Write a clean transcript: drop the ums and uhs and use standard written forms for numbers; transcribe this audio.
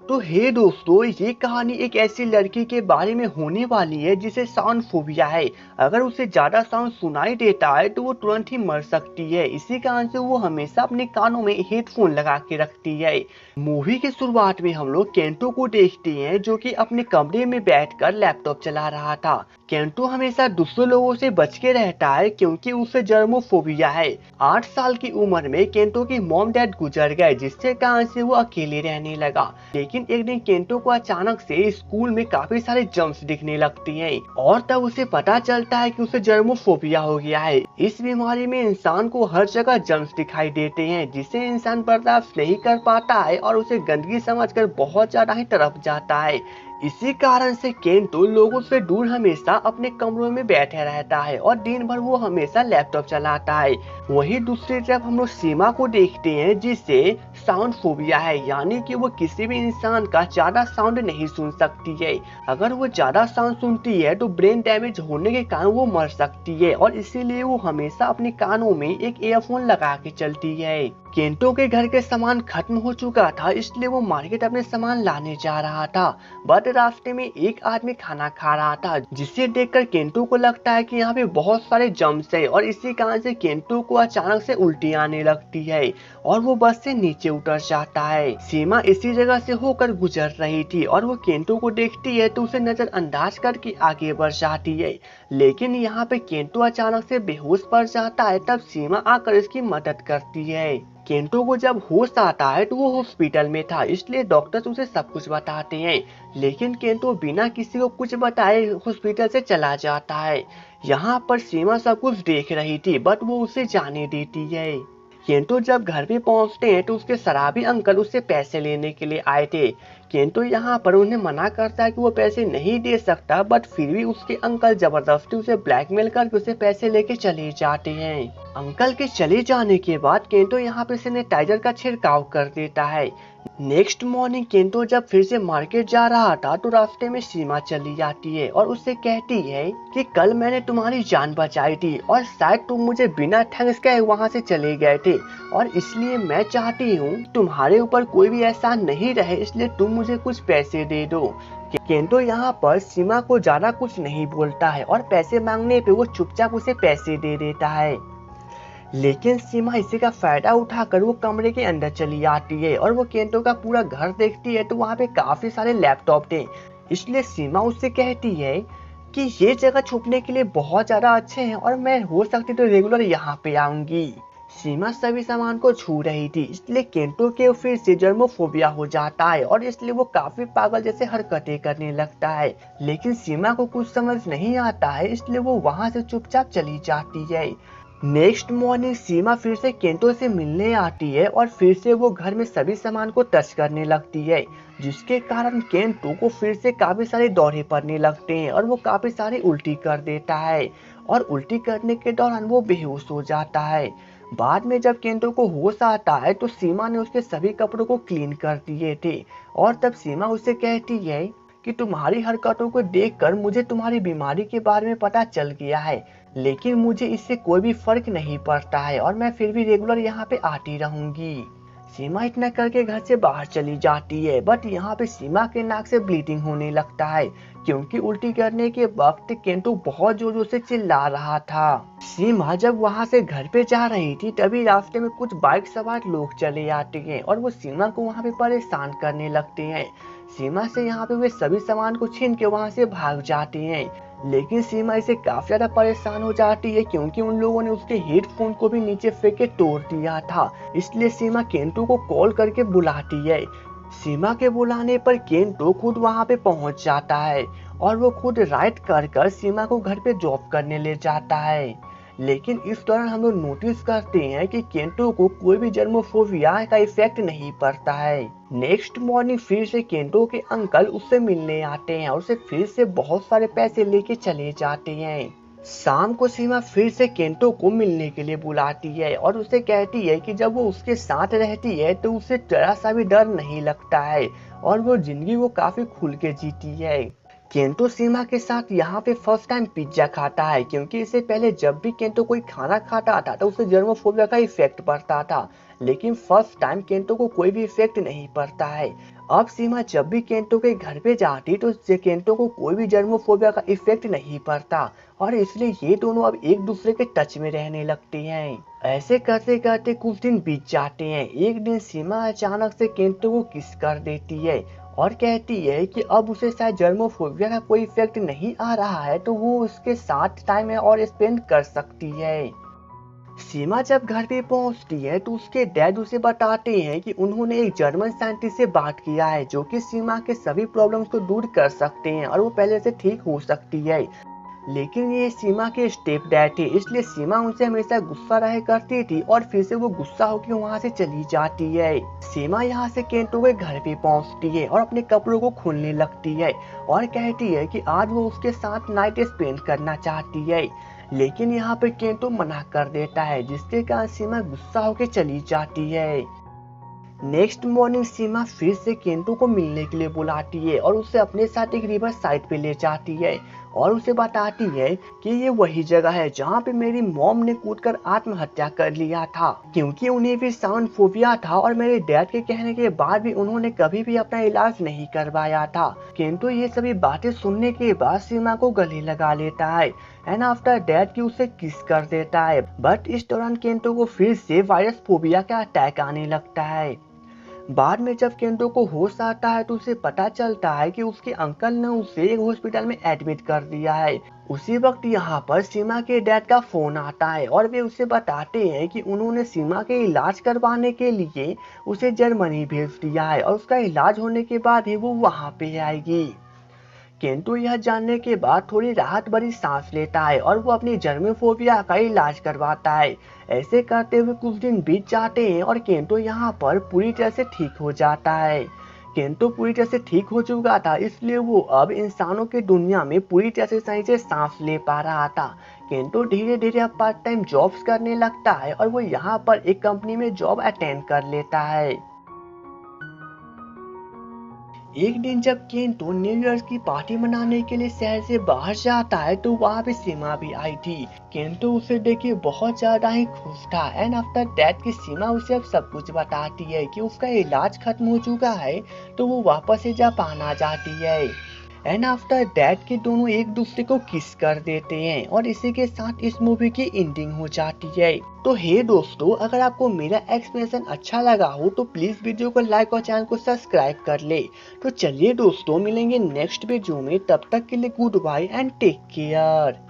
तो हे दोस्तों, ये कहानी एक ऐसी लड़की के बारे में होने वाली है जिसे साउंड फोबिया है। अगर उसे ज्यादा साउंड सुनाई देता है तो वो तुरंत ही मर सकती है। इसी कारण से वो हमेशा अपने कानों में हेडफोन लगा के रखती है। मूवी के शुरुआत में हम लोग केंटो को देखते हैं जो कि अपने कमरे में बैठकर लैपटॉप चला रहा था। केंटो हमेशा दूसरे लोगों से बच के रहता है क्योंकि उसे जर्मोफोबिया है। 8 साल की उम्र में केंटो की मॉम डैड गुजर गए जिससे कारण से वो अकेले रहने लगा। लेकिन एक दिन केंटो को अचानक से स्कूल में काफी सारे जर्म्स दिखने लगती हैं और तब उसे पता चलता है कि उसे जर्मोफोबिया हो गया है। इस बीमारी में इंसान को हर जगह जर्म्स दिखाई देते हैं जिसे इंसान बर्दाश्त नहीं कर पाता है और उसे गंदगी समझकर बहुत ज्यादा ही तड़प जाता है। इसी कारण से केंटो लोगों से दूर हमेशा अपने कमरों में बैठे रहता है और दिन भर वो हमेशा लैपटॉप चलाता है। वहीं दूसरी तरफ हम लोग सीमा को देखते हैं जिसे साउंड फोबिया है, यानी कि वो किसी भी इंसान का ज्यादा साउंड नहीं सुन सकती है। अगर वो ज्यादा साउंड सुनती है तो ब्रेन डैमेज होने के कारण वो मर सकती है और इसीलिए वो हमेशा अपने कानों में एक ईयरफोन लगा के चलती है। केंटो के घर के सामान खत्म हो चुका था इसलिए वो मार्केट अपने सामान लाने जा रहा था। बट रास्ते में एक आदमी खाना खा रहा था जिसे देखकर केंटो को लगता है कि यहाँ पे बहुत सारे जर्म्स है और इसी कारण से केंटो को अचानक से उल्टी आने लगती है और वो बस से नीचे उतर जाता है। सीमा इसी जगह से होकर गुजर रही थी और वो केंटो को देखती है तो उसे नजरअंदाज करके आगे बढ़ जाती है। लेकिन यहाँ पे केंटो अचानक से बेहोश पड़ जाता है, तब सीमा आकर इसकी मदद करती है। केंटो को जब होश आता है तो वो हॉस्पिटल में था इसलिए डॉक्टर्स उसे सब कुछ बताते हैं। लेकिन केंटो बिना किसी को कुछ बताए हॉस्पिटल से चला जाता है। यहाँ पर सीमा सब कुछ देख रही थी बट वो उसे जाने देती है। केंटो जब घर पे पहुंचते हैं तो उसके शराबी अंकल उससे पैसे लेने के लिए आए थे। केंटो यहाँ पर उन्हें मना करता है कि वो पैसे नहीं दे सकता बट फिर भी उसके अंकल जबरदस्ती उसे ब्लैकमेल करके उसे पैसे लेके चले जाते हैं। अंकल के चले जाने के बाद केंटो यहाँ पे सैनिटाइजर का छिड़काव कर देता है। नेक्स्ट मॉर्निंग केंटो जब फिर से मार्केट जा रहा था तो रास्ते में सीमा चली जाती है और उससे कहती है कि कल मैंने तुम्हारी जान बचाई थी और शायद तुम मुझे बिना थैंक्स के वहाँ से चले गए थे और इसलिए मैं चाहती हूँ तुम्हारे ऊपर कोई भी एहसान नहीं रहे, इसलिए तुम मुझे कुछ पैसे दे दो। केंटो यहाँ पर सीमा को ज्यादा कुछ नहीं बोलता है और पैसे मांगने पे वो चुपचाप उसे पैसे दे देता है। लेकिन सीमा इसी का फायदा उठाकर वो कमरे के अंदर चली आती है और वो केंटो का पूरा घर देखती है तो वहाँ पे काफी सारे लैपटॉप थे। इसलिए सीमा उससे कहती है कि ये जगह छुपने के लिए बहुत ज्यादा अच्छे हैं और मैं हो सकती तो रेगुलर यहाँ पे आऊंगी। सीमा सभी सामान को छू रही थी इसलिए केंटो के फिर से जर्मोफोबिया हो जाता है और इसलिए वो काफी पागल जैसे हरकतें करने लगता है। लेकिन सीमा को कुछ समझ नहीं आता है इसलिए वो वहाँ से चुपचाप चली जाती है। नेक्स्ट मॉर्निंग सीमा फिर से केंटो से मिलने आती है और फिर से वो घर में सभी सामान को टच करने लगती है जिसके कारण केंटो को फिर से काफी सारे दौरे पड़ने लगते हैं और वो काफी सारी उल्टी कर देता है और उल्टी करने के दौरान वो बेहोश हो जाता है। बाद में जब केंटो को होश आता है तो सीमा ने उसके सभी कपड़ों को क्लीन कर दिए थे और तब सीमा उसे कहती है कि तुम्हारी हरकतों को देखकर मुझे तुम्हारी बीमारी के बारे में पता चल गया है, लेकिन मुझे इससे कोई भी फर्क नहीं पड़ता है और मैं फिर भी रेगुलर यहाँ पे आती रहूंगी। सीमा इतना करके घर से बाहर चली जाती है बट यहाँ पे सीमा के नाक से ब्लीडिंग होने लगता है क्योंकि उल्टी करने के वक्त केंटो बहुत जोर जोर से चिल्ला रहा था। सीमा जब वहाँ से घर पे जा रही थी तभी रास्ते में कुछ बाइक सवार लोग चले आते हैं और वो सीमा को वहाँ पे परेशान करने लगते हैं। सीमा से यहाँ पे वे सभी सामान को छीन के वहाँ से भाग जाते हैं। लेकिन सीमा इसे काफी ज्यादा परेशान हो जाती है क्योंकि उन लोगों ने उसके हेडफोन को भी नीचे फेंक के तोड़ दिया था। इसलिए सीमा केंटो को कॉल करके बुलाती है। सीमा के बुलाने पर केंटो खुद वहां पे पहुंच जाता है और वो खुद राइड कर सीमा को घर पे ड्रॉप करने ले जाता है। लेकिन इस दौरान हम लोग नोटिस करते हैं कि केंटो को कोई भी जर्मोफोबिया का इफेक्ट नहीं पड़ता है। नेक्स्ट मॉर्निंग फिर से केंटो के अंकल उससे मिलने आते हैं और उसे फिर से बहुत सारे पैसे लेके चले जाते हैं। शाम को सीमा फिर से केंटो को मिलने के लिए बुलाती है और उसे कहती है कि जब वो उसके साथ रहती है तो उसे जरा सा भी डर नहीं लगता है और वो जिंदगी को काफी खुल के जीती है। केंटो सीमा के साथ यहाँ पे फर्स्ट टाइम पिज्जा खाता है क्योंकि इससे पहले जब भी केंटो कोई खाना खाता था तो उसे जर्मोफोबिया का इफेक्ट पड़ता था। लेकिन फर्स्ट टाइम केंटो को कोई भी इफेक्ट नहीं पड़ता है। अब सीमा जब भी केंटो के घर पे जाती तो केंटो को कोई भी जर्मोफोबिया का इफेक्ट नहीं पड़ता और इसलिए ये दोनों अब एक दूसरे के टच में रहने लगती हैं। ऐसे करते करते कुछ दिन बीत जाते हैं। एक दिन सीमा अचानक से केंटो को किस कर देती है और कहती है कि अब उसे शायद जर्मोफोबिया का कोई इफेक्ट नहीं आ रहा है तो वो उसके साथ टाइम है और स्पेंड कर सकती है। सीमा जब घर पे पहुंचती है तो उसके डैड उसे बताते हैं कि उन्होंने एक जर्मन साइंटिस्ट से बात किया है जो कि सीमा के सभी प्रॉब्लम्स को दूर कर सकते हैं और वो पहले से ठीक हो सकती है। लेकिन ये सीमा के स्टेप डैड थे, इसलिए सीमा उनसे हमेशा गुस्सा रहा करती थी और फिर से वो गुस्सा होकर वहाँ से चली जाती है। सीमा यहाँ से केंटो के घर पे पहुँचती है और अपने कपड़ों को खोलने लगती है और कहती है कि आज वो उसके साथ नाइट स्पेंड करना चाहती है। लेकिन यहाँ पे केंटो मना कर देता है जिसके कारण सीमा गुस्सा होकर चली जाती है। नेक्स्ट मॉर्निंग सीमा फिर से केंटो को मिलने के लिए बुलाती है और उसे अपने साथ एक रिवर साइड पे ले जाती है और उसे बताती है कि ये वही जगह है जहाँ पे मेरी मॉम ने कूदकर आत्महत्या कर लिया था, क्योंकि उन्हें भी साउंड फोबिया था और मेरे डैड के कहने के बाद भी उन्होंने कभी भी अपना इलाज नहीं करवाया था। केंटो ये सभी बातें सुनने के बाद सीमा को गले लगा लेता है एंड आफ्टर डैड की उसे किस कर देता है। बट इस दौरान केंटो को फिर से वायरस फोबिया का अटैक आने लगता है। बाद में जब केंटो को होश आता है तो उसे पता चलता है कि उसके अंकल ने उसे एक हॉस्पिटल में एडमिट कर दिया है। उसी वक्त यहाँ पर सीमा के डैड का फोन आता है और वे उसे बताते हैं कि उन्होंने सीमा के इलाज करवाने के लिए उसे जर्मनी भेज दिया है और उसका इलाज होने के बाद ही वो वहाँ पे आएगी। केंटो यह जानने के बाद थोड़ी राहत भरी सांस लेता है और वो अपनी जर्मोफोबिया का इलाज करवाता है। ऐसे करते हुए कुछ दिन बीत जाते हैं और केंटो यहाँ पर पूरी तरह से ठीक हो जाता है। केंटो पूरी तरह से ठीक हो चुका था, इसलिए वो अब इंसानों की दुनिया में पूरी तरह से सही से सांस ले पा रहा था। केंटो धीरे धीरे अब पार्ट टाइम जॉब्स करने लगता है और वो यहाँ पर एक कंपनी में जॉब अटेंड कर लेता है। एक दिन जब केंटो न्यू ईयर की पार्टी मनाने के लिए शहर से बाहर जाता है तो वहाँ पे सीमा भी आई थी। केंटो उसे देखे बहुत ज्यादा ही खुश था एंड आफ्टर दैट की सीमा उसे अब सब कुछ बताती है कि उसका इलाज खत्म हो चुका है तो वो वापस से जापान आ जाती है। एंड आफ्टर दैट के दोनों एक दूसरे को किस कर देते हैं और इसी के साथ इस मूवी की एंडिंग हो जाती है। तो हे दोस्तों, अगर आपको मेरा एक्सप्लेनेशन अच्छा लगा हो तो प्लीज वीडियो को लाइक और चैनल को सब्सक्राइब कर ले। तो चलिए दोस्तों, मिलेंगे नेक्स्ट वीडियो में, तब तक के लिए good bye and take care.